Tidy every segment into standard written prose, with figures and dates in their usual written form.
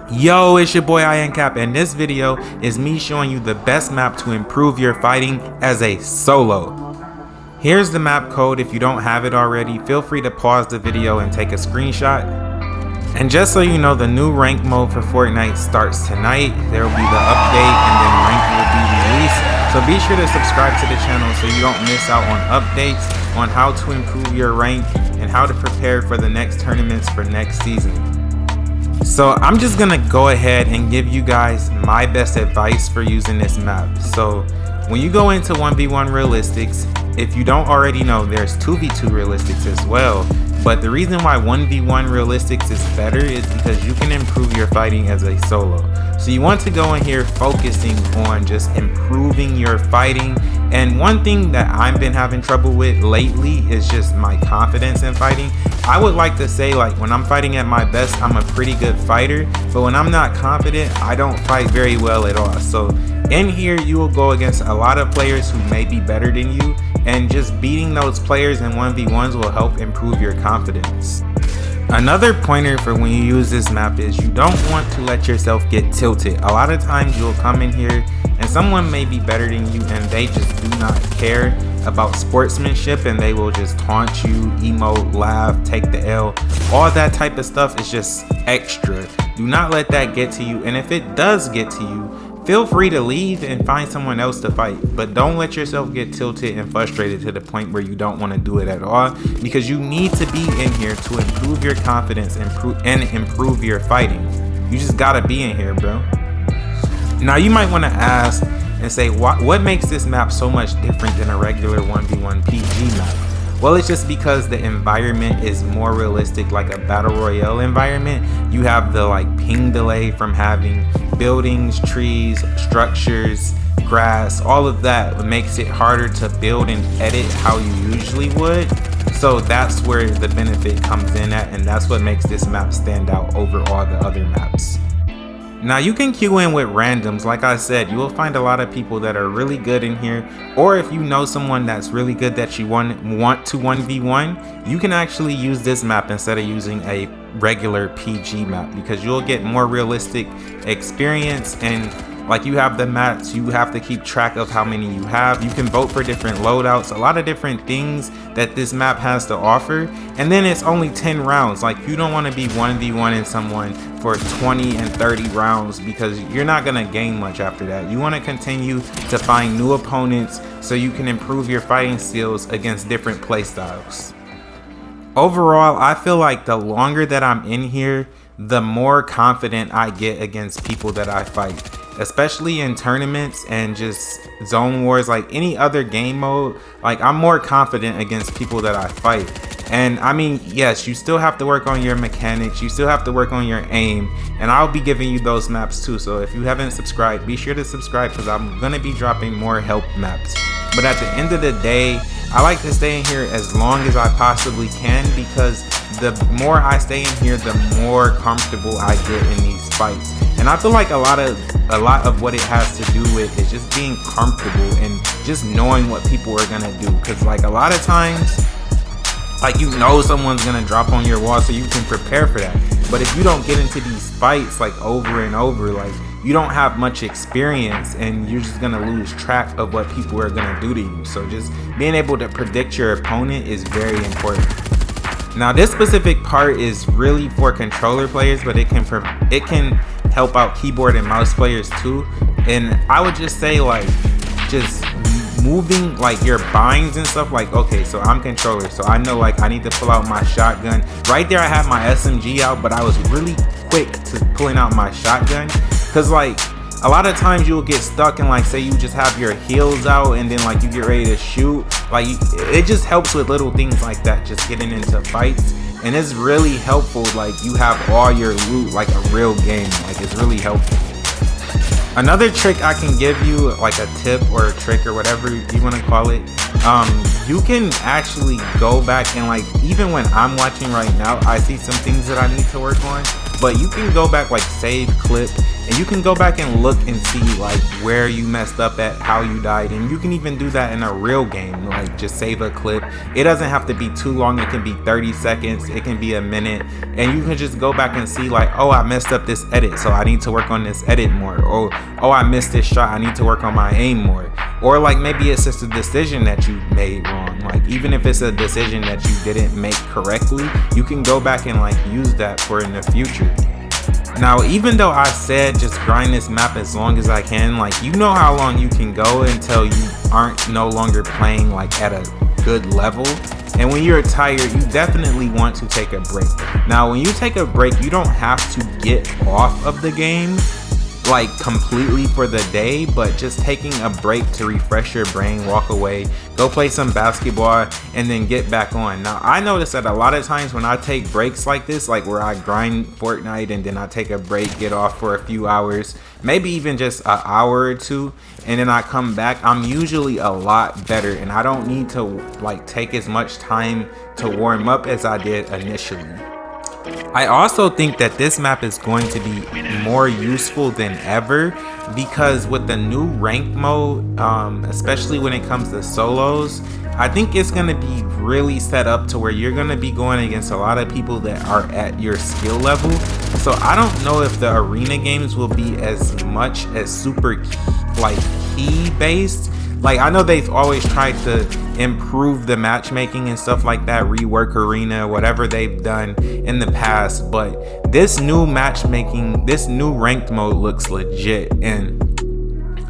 Yo, it's your boy INCap, and this video is me showing you the best map to improve your fighting as a solo. Here's the map code. If you don't have it already, feel free to pause the video and take a screenshot. And just so you know, the new rank mode for Fortnite starts tonight. There will be the update and then rank will be released. So be sure to subscribe to the channel so you don't miss out on updates on how to improve your rank and how to prepare for the next tournaments for next season. So I'm just gonna go ahead and give you guys my best advice for using this map. So when you go into 1v1 realistics, if you don't already know, there's 2v2 realistics as well. But the reason why 1v1 realistics is better is because you can improve your fighting as a solo. So you want to go in here focusing on just improving your fighting. And one thing that I've been having trouble with lately is just my confidence in fighting. I would like to say, like, when I'm fighting at my best, I'm a pretty good fighter, but when I'm not confident, I don't fight very well at all. So in here, you will go against a lot of players who may be better than you, and just beating those players in 1v1s will help improve your confidence. Another pointer for when you use this map is you don't want to let yourself get tilted. A lot of times you'll come in here and someone may be better than you and they just do not care about sportsmanship, and they will just taunt you, emote, laugh, take the L. All that type of stuff is just extra. Do not let that get to you, and if it does get to you, feel free to leave and find someone else to fight, but don't let yourself get tilted and frustrated to the point where you don't want to do it at all, because you need to be in here to improve your confidence and improve your fighting. You just gotta be in here, bro. Now you might want to ask and say, what makes this map so much different than a regular 1v1 PG map? Well, it's just because the environment is more realistic, like a battle royale environment. You have the ping delay from having buildings, trees, structures, grass, all of that makes it harder to build and edit how you usually would. So that's where the benefit comes in at, and that's what makes this map stand out over all the other maps. Now you can queue in with randoms. Like I said, you will find a lot of people that are really good in here, or if you know someone that's really good that you want to 1v1, you can actually use this map instead of using a regular PG map, because you'll get more realistic experience. And like, you have the mats, you have to keep track of how many you have. You can vote for different loadouts, a lot of different things that this map has to offer. And then it's only 10 rounds. Like, you don't want to be 1v1ing someone for 20 and 30 rounds, because you're not going to gain much after that. You want to continue to find new opponents so you can improve your fighting skills against different playstyles. Overall, I feel like the longer that I'm in here, the more confident I get against people that I fight, especially in tournaments and just zone wars, like any other game mode. Like, I'm more confident against people that I fight. And I mean, yes, you still have to work on your mechanics, you still have to work on your aim, and I'll be giving you those maps too. So if you haven't subscribed, be sure to subscribe, because I'm gonna be dropping more help maps. But at the end of the day, I like to stay in here as long as I possibly can, because the more I stay in here, the more comfortable I get in these fights. And I feel like a lot of what it has to do with is just being comfortable and just knowing what people are gonna do. Because like, a lot of times, like, you know someone's gonna drop on your wall, so you can prepare for that. But if you don't get into these fights like over and over, like, you don't have much experience, and you're just gonna lose track of what people are gonna do to you. So just being able to predict your opponent is very important. Now this specific part is really for controller players, but it can help out keyboard and mouse players too. And I would just say, like, just moving like your binds and stuff. Like, okay, so I'm controller, so I know, like, I need to pull out my shotgun. Right there I had my SMG out, but I was really quick to pulling out my shotgun, because like, a lot of times you'll get stuck and, like, say you just have your heels out and then like you get ready to shoot. Like, it just helps with little things like that, just getting into fights. And it's really helpful, like, you have all your loot like a real game. Like, it's really helpful. Another trick I can give you, like a tip or a trick or whatever you want to call it, you can actually go back and, like, even when I'm watching right now, I see some things that I need to work on, but you can go back, like, save clip, and you can go back and look and see like where you messed up at, how you died, and you can even do that in a real game. Like just save a clip. It doesn't have to be too long. It can be 30 seconds, it can be a minute, and you can just go back and see like, oh, I messed up this edit, so I need to work on this edit more. Or oh, I missed this shot, I need to work on my aim more. Or like maybe it's just a decision that you made wrong. Like even if it's a decision that you didn't make correctly, you can go back and like use that for in the future. Now, even though I said just grind this map as long as I can, like you know how long you can go until you aren't no longer playing like at a good level. And when you're tired, you definitely want to take a break. Now, when you take a break, you don't have to get off of the game like completely for the day, but just taking a break to refresh your brain, walk away, go play some basketball, and then get back on. Now I notice that a lot of times when I take breaks like this, like where I grind Fortnite and then I take a break, get off for a few hours, maybe even just an hour or two, and then I come back, I'm usually a lot better, and I don't need to like take as much time to warm up as I did initially. I also think that this map is going to be more useful than ever, because with the new ranked mode, especially when it comes to solos, I think it's going to be really set up to where you're going to be going against a lot of people that are at your skill level. So I don't know if the arena games will be as much as super key based. Like I know they've always tried to improve the matchmaking and stuff like that, rework arena, whatever they've done in the past, but this new matchmaking, this new ranked mode looks legit, and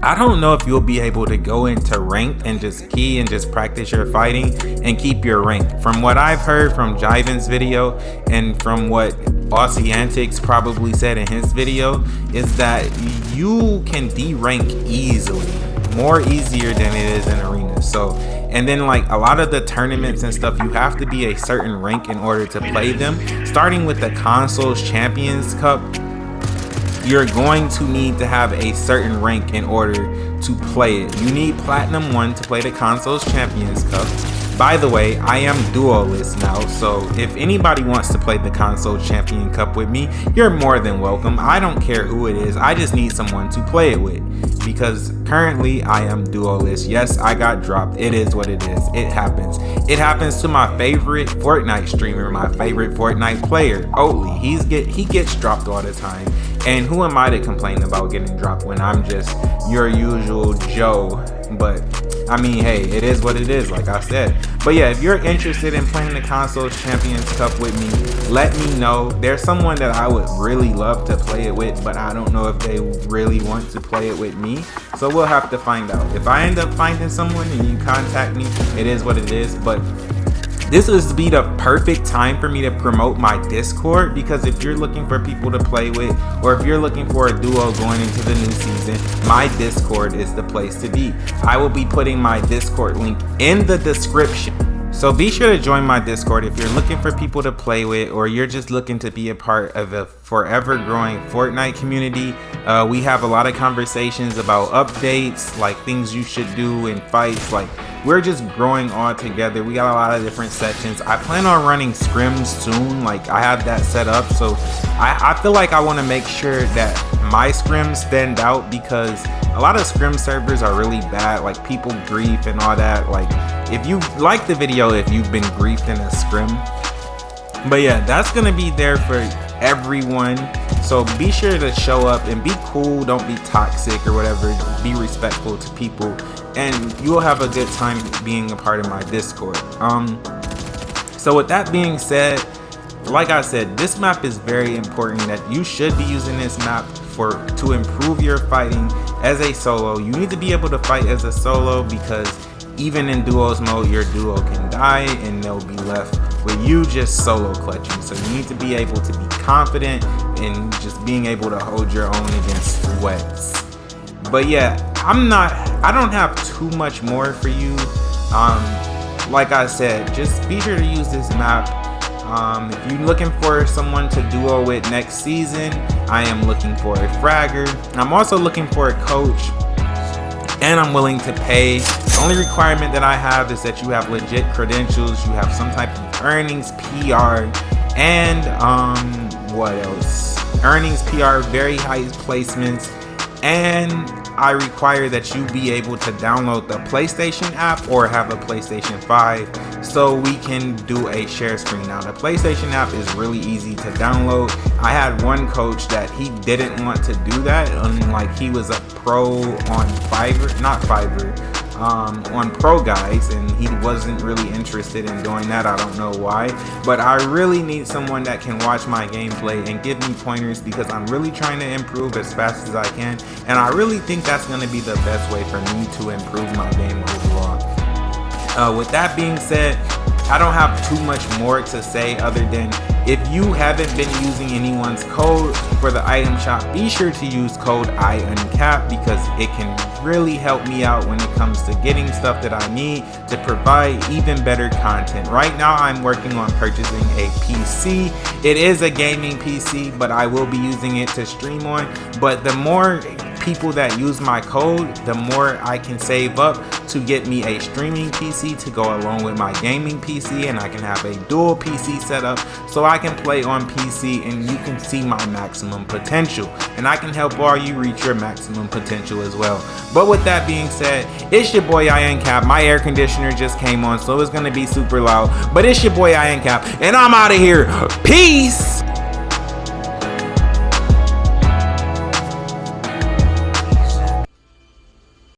I don't know if you'll be able to go into ranked and just key and just practice your fighting and keep your rank. From what I've heard from Jiven's video and from what Aussie Antics probably said in his video, is that you can de-rank easily, more easier than it is in arena. So, and then like a lot of the tournaments and stuff, you have to be a certain rank in order to play them. Starting with the Consoles Champions Cup, you're going to need to have a certain rank in order to play it. You need Platinum 1 to play the Consoles Champions Cup. By the way, I am duo-less now, so if anybody wants to play the Console Champion Cup with me, you're more than welcome. I don't care who it is, I just need someone to play it with, because currently I am duo-less. Yes, I got dropped. It is what it is. It happens. It happens to my favorite Fortnite streamer, my favorite Fortnite player, Oatly. He gets dropped all the time. And who am I to complain about getting dropped when I'm just your usual Joe? But I mean, hey, it is what it is, like I said. But yeah, if you're interested in playing the Console Champions Cup with me, let me know. There's someone that I would really love to play it with, but I don't know if they really want to play it with me. So we'll have to find out. If I end up finding someone and you contact me, it is what it is. But this would be the perfect time for me to promote my Discord, because if you're looking for people to play with, or if you're looking for a duo going into the new season, my Discord is the place to be. I will be putting my Discord link in the description. So be sure to join my Discord if you're looking for people to play with, or you're just looking to be a part of a forever growing Fortnite community. We have a lot of conversations about updates, like things you should do in fights. Like, we're just growing all together. We got a lot of different sections. I plan on running scrims soon. Like, I have that set up. So I feel like I want to make sure that my scrims stand out, because a lot of scrim servers are really bad. Like, people grief and all that. Like, if you like the video, if you've been griefed in a scrim. But yeah, that's gonna be there for everyone. So be sure to show up and be cool. Don't be toxic or whatever. Be respectful to people, and you'll have a good time being a part of my Discord. So with that being said, like I said, this map is very important. That you should be using this map to improve your fighting as a solo. You need to be able to fight as a solo, because even in duos mode, your duo can die and they'll be left with you just solo clutching. So you need to be able to be confident in just being able to hold your own against sweats. But yeah, I don't have too much more for you. Like I said, just be sure to use this map. If you're looking for someone to duo with next season, I am looking for a fragger. I'm also looking for a coach, and I'm willing to pay. The only requirement that I have is that you have legit credentials, you have some type of earnings, PR, and what else? Earnings PR, very high placements, and I require that you be able to download the PlayStation app or have a PlayStation 5 so we can do a share screen. Now the PlayStation app is really easy to download. I had one coach that he didn't want to do that, like he was a pro on Fiverr, not Fiverr, on Pro Guys, and he wasn't really interested in doing that. I don't know why, but I really need someone that can watch my gameplay and give me pointers, because I'm really trying to improve as fast as I can, and I really think that's going to be the best way for me to improve my game overall. With that being said, I don't have too much more to say other than, if you haven't been using anyone's code for the item shop, be sure to use code IUNCAP, because it can really help me out when it comes to getting stuff that I need to provide even better content. Right now I'm working on purchasing a PC. It is a gaming PC, but I will be using it to stream on. But the more people that use my code, the more I can save up to get me a streaming PC to go along with my gaming PC, and I can have a dual PC setup so I can play on PC and you can see my maximum potential, and I can help all you reach your maximum potential as well. But with that being said, it's your boy IUNCAP. My air conditioner just came on, so it's gonna be super loud, but it's your boy IUNCAP, and I'm out of here. Peace.